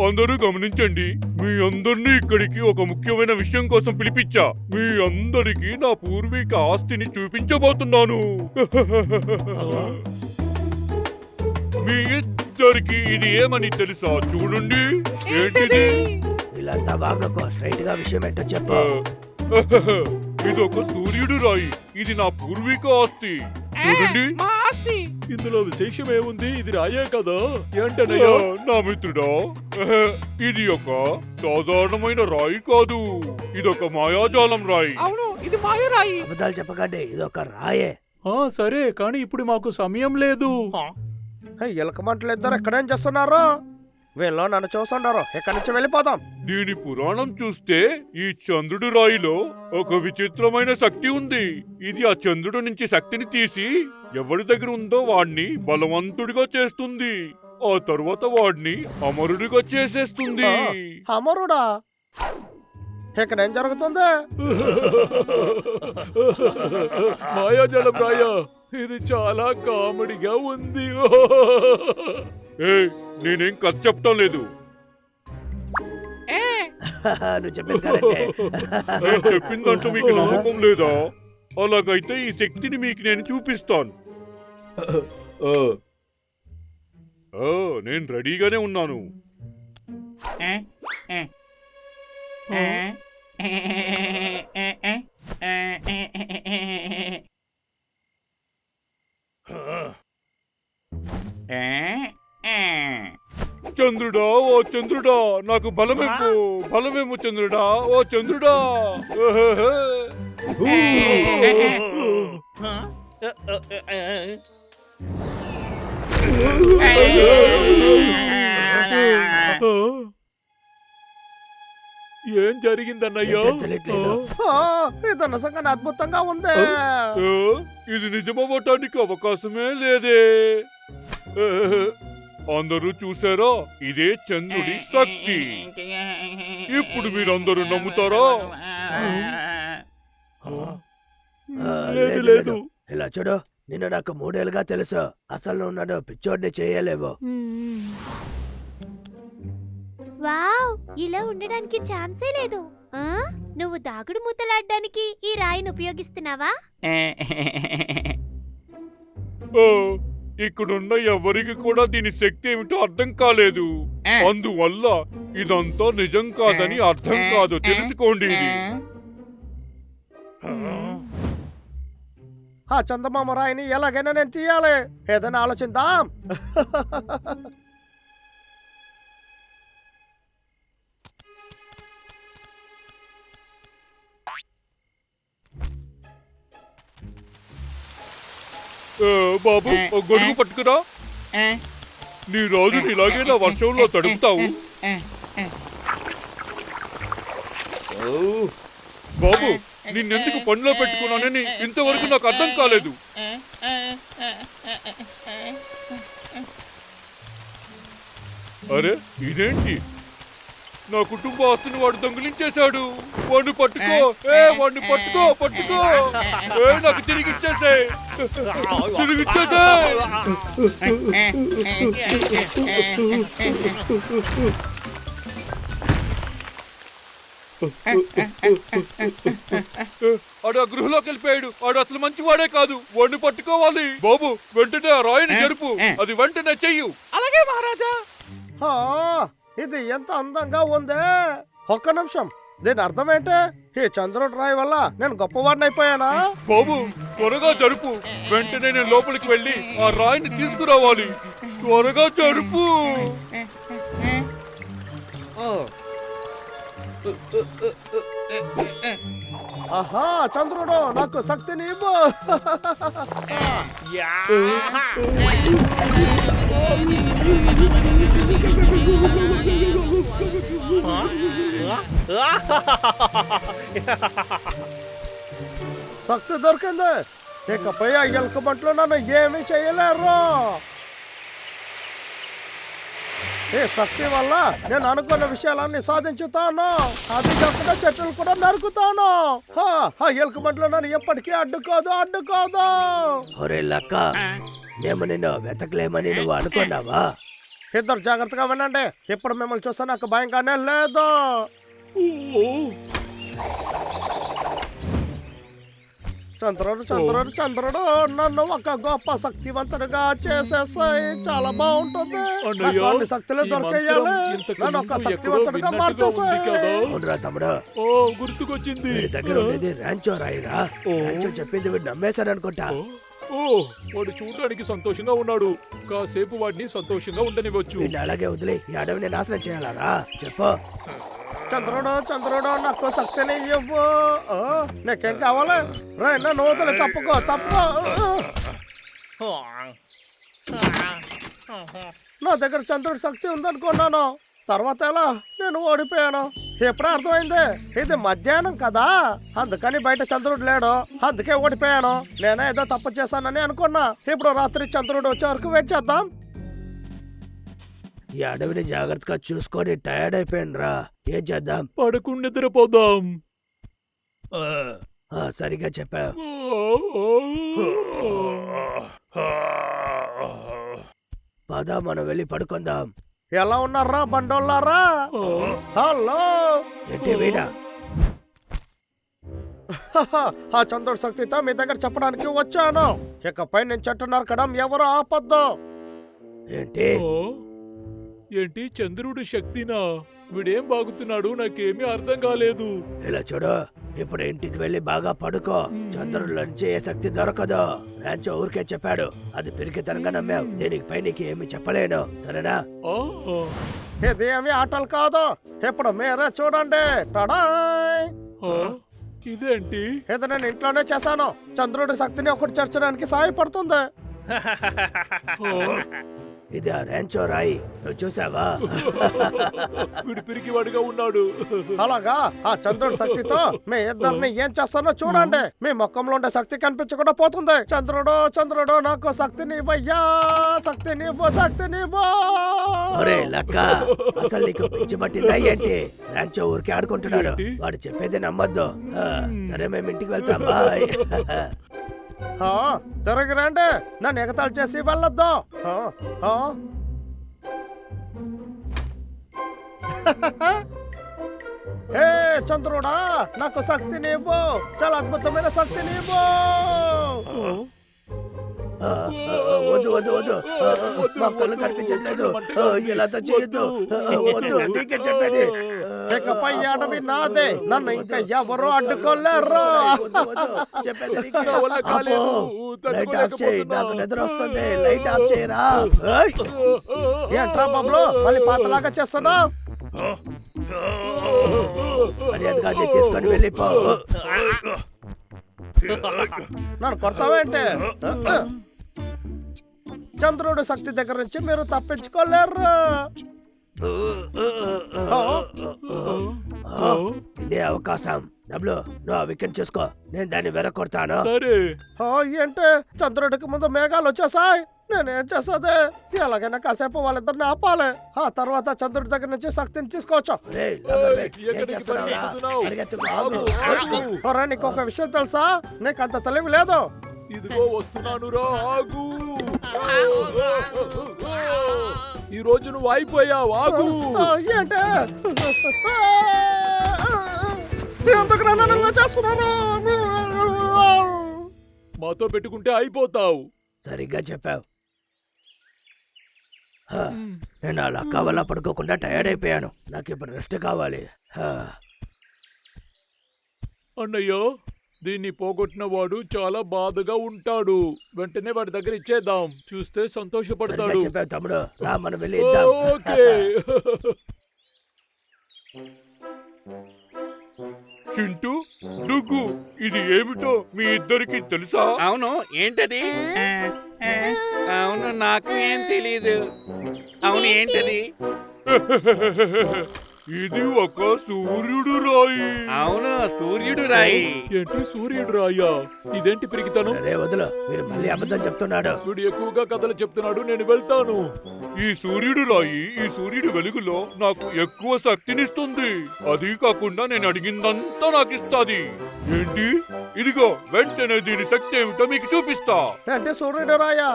అందరూ గమనించండి, మీ అందరినీ ఇక్కడికి ఒక ముఖ్యమైన విషయం కోసం పిలిపించా. మీ అందరికీ నా పూర్వీక ఆస్తిని చూపించబోతున్నాను. మీ ఇద్దరికి ఇది ఏమని తెలుసా? చూడండి. ఏంటిది? వీళ్ళంతా వాగకో, స్ట్రైట్ గా విషయం ఏంటో చెప్పు. ఇదొక సూర్యుడు రాయి. ఇది నా పూర్వీక ఆస్తి. చూడండి. ఇందులో విశేషం ఏముంది? ఇది రాయే కదా. ఏంటనయ్యా? నా మిత్రుడా, ఇది ఒక సాధారణమైన రాయి కాదు. ఇదొక మాయాజాలం రాయి. అవును, ఇది మాయరాయి. అబద్ధాలు చెప్పకండి, ఇదొక రాయే. సరే, కానీ ఇప్పుడు మాకు సమయం లేదు. ఎలక మంటలు ఇద్దరు ఎక్కడేం చేస్తున్నారు? వీళ్ళు నన్ను చూస్తున్నారు. ఇక్కడి నుంచి వెళ్ళిపోదాం. దీని పురాణం చూస్తే ఈ చంద్రుడి రాయిలో ఒక విచిత్రమైన శక్తి ఉంది. ఇది ఆ చంద్రుడి నుంచి శక్తిని తీసి ఎవరి దగ్గర ఉందో వాడిని బలవంతుడిగా చేస్తుంది. ఆ తర్వాత వాడిని అమరుడిగా చేసేస్తుంది. అమరుడా? ఇక్కడ ఏం జరుగుతుంది? మాయాజలం రాయ, ఇది చాలా కామెడీగా ఉంది. నేనేం కథ చెప్పటం లేదు. నువ్వు చెప్పింది కరెక్టే. నేను చెప్పిందంటూ మీకు నమ్మకం లేదా? అలాగైతే ఈ శక్తిని మీకు నేను చూపిస్తాను. నేను రెడీగానే ఉన్నాను. చంద్రుడా, ఓ చంద్రుడా, నాకు బలమేమో, బలమేమో చంద్రుడా, ఓ చంద్రుడా. ఏం జరిగిందన్నయ్యా? ఇది నిజంగానే అద్భుతంగా ఉంది. ఇది నిజమవ్వటానికి అవకాశమే లేదే. అందరూ చూసారా? ఇదే చంద్రుడి శక్తి. ఇప్పుడు మీరందరూ నమ్ముతారా? లేదు లేదు. ఇలా చూడు, నిన్ను నాకు 3 ఏళ్ళుగా తెలుసు. అసలు నువ్వు నన్ను పిచ్చోడిని చేయలేవు. వావ్, ఇలా ఉండడానికి ఛాన్సే లేదు. నువ్వు దాగుడు మూతలాడడానికి ఈ రాయిని ఉపయోగిస్తున్నావా? ఇక్కడున్న ఎవరికి కూడా దీని శక్తి ఏమిటో అర్థం కాలేదు. అందువల్ల ఇదంతా నిజం కాదని అర్థం కాదు, తెలుసుకోండి. ఇది ఆ చందమామ రాయిని ఎలాగైనా నేను తీయాలి. ఏదైనా ఆలోచిద్దాం. బాబు, ఒక గొడుగు పట్టుకురా. నీ రాజుని ఇలాగైనా వర్షంలో తడుపుతావు. బాబు, నిన్నెందుకు పనిలో పెట్టుకున్నానని ఇంతవరకు నాకు అర్థం కాలేదు. అరే, ఇదేంటి? నా కుటుంబ ఆస్తిని వాడు దొంగిలించేశాడు. వాడిని పట్టుకో, వాడిని పట్టుకో, పట్టుకో. నాకు తిరిగిచ్చేసే, తిరిగిచ్చేసే. ఆడు ఆ గృహలోకి వెళ్ళిపోయాడు. ఆడు అసలు మంచివాడే కాదు. వాడిని పట్టుకోవాలి. బాబు, వెంటనే ఆ రాయిని జరుపు. అది వెంటనే చెయ్యు. అలాగే మహారాజా. ఇది ఎంత అందంగా ఉందే. ఒక్క నిమిషం, దీని అర్థం ఏంటే? ఈ చంద్రుడి రాయి వల్ల నేను గొప్పవాడిని అయిపోయానా? బాబు, త్వరగా జరుపు. వెంటనే నేను లోపలికి వెళ్ళి ఆ రాయిని తీసుకురావాలి. త్వరగా జరుపు. ఆహా, చంద్రుడు నాకు శక్తిని ఇవ్వు. శక్తి దొరికింది. ఇకపై ఆ ఎలుక బంట్లు నన్ను ఏమీ చేయలేరు. ఈ శక్తి వల్ల నేను అనుకున్న విషయాలన్నీ సాధించుతాను. అది కాకుండా చెట్లు కూడా నరుకుతాను. ఆ ఎలుక బంట్లు నన్ను ఎప్పటికీ అడ్డుకోదు, అడ్డుకోదు. ఒరే లక్క, మేము నిన్ను వెతకలేమని నువ్వు అనుకున్నావా? ఇద్దరు జాగ్రత్తగా వినండి. ఇప్పుడు మిమ్మల్ని చూస్తే నాకు భయంగానే లేదు. చంద్రుడు నన్ను ఒక గొప్ప శక్తివంతుడిగా చేసేసాయి. చాలా బాగుంటుంది. అన్నయ్య, నాకు అన్ని శక్తులు ఈ దొరికేయాలి. మంత్రం ఇంతకు నన్ను ఒక ముందు ఎక్కడో శక్తివంతుడిగా విన్నట్టుగా ఉంది కదా? మార్చేసాయి. అవునరా తమ్ముడు, ఓ గుర్తుకొచ్చింది. వీడి దగ్గర ఉండేది ర్యాంచో రాయిరా. ఓ. ర్యాంచో చెప్పింది వీడు నమ్మేశాడు అనుకుంటా. ఓ వాడు చూడడానికి సంతోషంగా ఉన్నాడు. కాసేపు వాడిని సంతోషంగా ఉండనివ్వచ్చు. వీడిని అలాగే వదిలి ఈ అడవిని నాశనం చేయాలరా? చెప్పు. చంద్రుడు నాకు శక్తిని ఇవ్వు. నీకేం కావాలి? రేయ్, నన్ను వదిలి తప్పుకో. నా దగ్గర చంద్రుడి శక్తి ఉందనుకున్నాను. తర్వాత ఎలా నేను ఓడిపోయాను. ఎప్పుడు అర్థమైంది? ఇది మధ్యాహ్నం కదా, అందుకని బయట చంద్రుడు లేడు, అందుకే ఓడిపోయాను. నేనే ఏదో తప్పు చేశానని అనుకున్నా. ఇప్పుడు రాత్రి చంద్రుడు వచ్చే వరకు వెయిట్ చేద్దాం. ఈ అడవిని జాగ్రత్తగా చూసుకొని టైర్డ్ అయిపోయాను రా. ఏం చేద్దాం? పడుకుని నిద్రపోదాం. సరిగా చెప్పావు. పద, మనం వెళ్ళి పడుకుందాం. ఎలా ఉన్నారా బండోళ్ళారా? హలో. ఏంటి వీడా? ఆ చంద్రుడి శక్తితో మీ దగ్గర చెప్పడానికి వచ్చాను. ఇకపై నేను చెట్టు నరకడం ఎవరు ఆపద్దు. ఏంటి? ఏంటి చంద్రుడి శక్తినా? వీడేం బాగుతున్నాడు? నాకేమీ అర్థం కాలేదు. ఇలా చూడు, ఇప్పుడు ఇంటికి వెళ్ళి బాగా పడుకో. చంద్రుడి నుంచి ఏ శక్తి దొరకదు. ర్యాంచో ఊరికే చెప్పాడు, అది పిరికితనంగా నమ్మావు. దీనికి పై నీకు ఏమి చెప్పలేను, సరేనా? ఇది ఏమి ఆటలు కాదు. ఇప్పుడు మీరే చూడండి. టడాయ్! ఇదేంటి? ఇది నేను ఇంట్లోనే చేశాను. చంద్రుడి శక్తిని ఒకటి చేర్చడానికి సహాయపడుతుంది. ఇది ఆ ర్యాంచో రాయి, నువ్వు చూసావా? వీడు పిరికివాడిగా ఉన్నాడు. అలాగా? ఆ చంద్రుడి శక్తితో మీ ఇద్దరిని ఏం చేస్తానో చూడండి. మీ ముఖంలో ఉండే శక్తి కనిపించకుండా పోతుంది. చంద్రుడు నాకు శక్తిని ఇవ్వయ్యా. శక్తినివ్వు. ఒరే లక్క, అసలు నీకు పిచ్చి పట్టిందా ఏంటి? ర్యాంచో ఊరికే ఆడుకుంటున్నాడు, వాడు చెప్పేది నమ్మద్దు. సరే, మేము ఇంటికి వెళ్తాం. బాయ్. తిరిగి రండి. నన్ను ఎగతాళి చేసి వెళ్ళొద్దు. హే చంద్రుడా, నాకు శక్తినివ్వు. చాలా అద్భుతమైన శక్తినివ్వు. వద్దు వద్దు వద్దు, మా కళ్ళు కనిపించట్లేదు. ఇలాతో చేయొద్దు. వద్దు, నీకే చెప్పేది. ఇకపై అడవి నాదే. నన్ను ఇంకా ఎవరు అడ్డుకోలేరు. చెప్పేది నీకే. నా వల్ల కాలేదు. లైట్ ఆఫ్ చేయి, నాకు నిద్ర వస్తుంది. లైట్ ఆఫ్ చేయరా. ఏంట్రా బాబులు, మళ్ళీ పాతలాగా చేస్తున్నావు? మర్యాదగా అది తీసుకొని వెళ్ళిపో. నన్ను కొడతావేంటి? చంద్రుడి శక్తి దగ్గర నుంచి మీరు తప్పించుకోలేరు. ఇదే అవకాశం. డబ్లు, నువ్వు ఆ వికెట్ చూసుకో, నేను దాన్ని వెరకొడతాను. సరే. ఏంటి? చంద్రుడికి ముందు మేఘాలు వచ్చేసాయి. నేనేం చేసేది? ఎలాగైనా కాసేపు వాళ్ళిద్దరిని ఆపాలి. ఆ తర్వాత చంద్రుడి దగ్గర నుంచి శక్తిని తీసుకోవచ్చు. రేయ్, లోపలికి రా. ఏం ఎక్కడికి చేస్తున్నావురా? పరిగెత్తుతున్నావు? పరిగెత్తుకు, ఆగు, ఆగు. ఆగు. నీకు ఒక విషయం తెలుసా? నీకు అంత తెలివి లేదు. ఇదిగో వస్తున్నాను రా. ఆగు. ఈ రోజు నువ్వు అయిపోయావు. ఆగు. ఏంటి? ఎందుకు నన్ను ఇలా చేస్తున్నాను? మాతో పెట్టుకుంటే అయిపోతావు. సరిగ్గా చెప్పావు. నేను అలా కావాలా పడుకోకుండా టైర్డ్ అయిపోయాను. నాకు ఇప్పుడు రెస్ట్ కావాలి. అన్నయ్య, దీన్ని పోగొట్టిన వాడు చాలా బాధగా ఉంటాడు. వెంటనే వాడి దగ్గర ఇచ్చేద్దాం. చూస్తే సరిగ్గా సంతోషపడతాడు. చెప్పావు తమ్ముడు. రా, మనం వెళ్ళి ఇద్దాం. ఓకే. చింటూ, డుగ్గు, ఇది ఏమిటో మీ ఇద్దరికి తెలుసా? అవును, ఏంటది? అవును, నాకు ఏం తెలీదు. అవును, ఏంటది? ఇది ఒక సూర్యుడు రాయి. అవును, సూర్యుడు రాయి. ఏంటి సూర్యుడు రాయ్యా? ఇదేంటి పిరికితనం? రే వదులు, వీడు మళ్ళీ అబద్ధం చెప్తున్నాడు. వీడు ఎక్కువగా కథలు చెప్తున్నాడు. నేను వెళ్తాను. ఈ సూర్యుడు రాయి ఈ సూర్యుడి వెలుగులో నాకు ఎక్కువ శక్తినిస్తుంది. అది కాకుండా నేను అడిగిందంతా నాకు ఇస్తాది. ఏంటి? ఇదిగో, వెంటనే దీని శక్తి ఏమిటో మీకు చూపిస్తా. అంటే సూర్యుడు రాయా?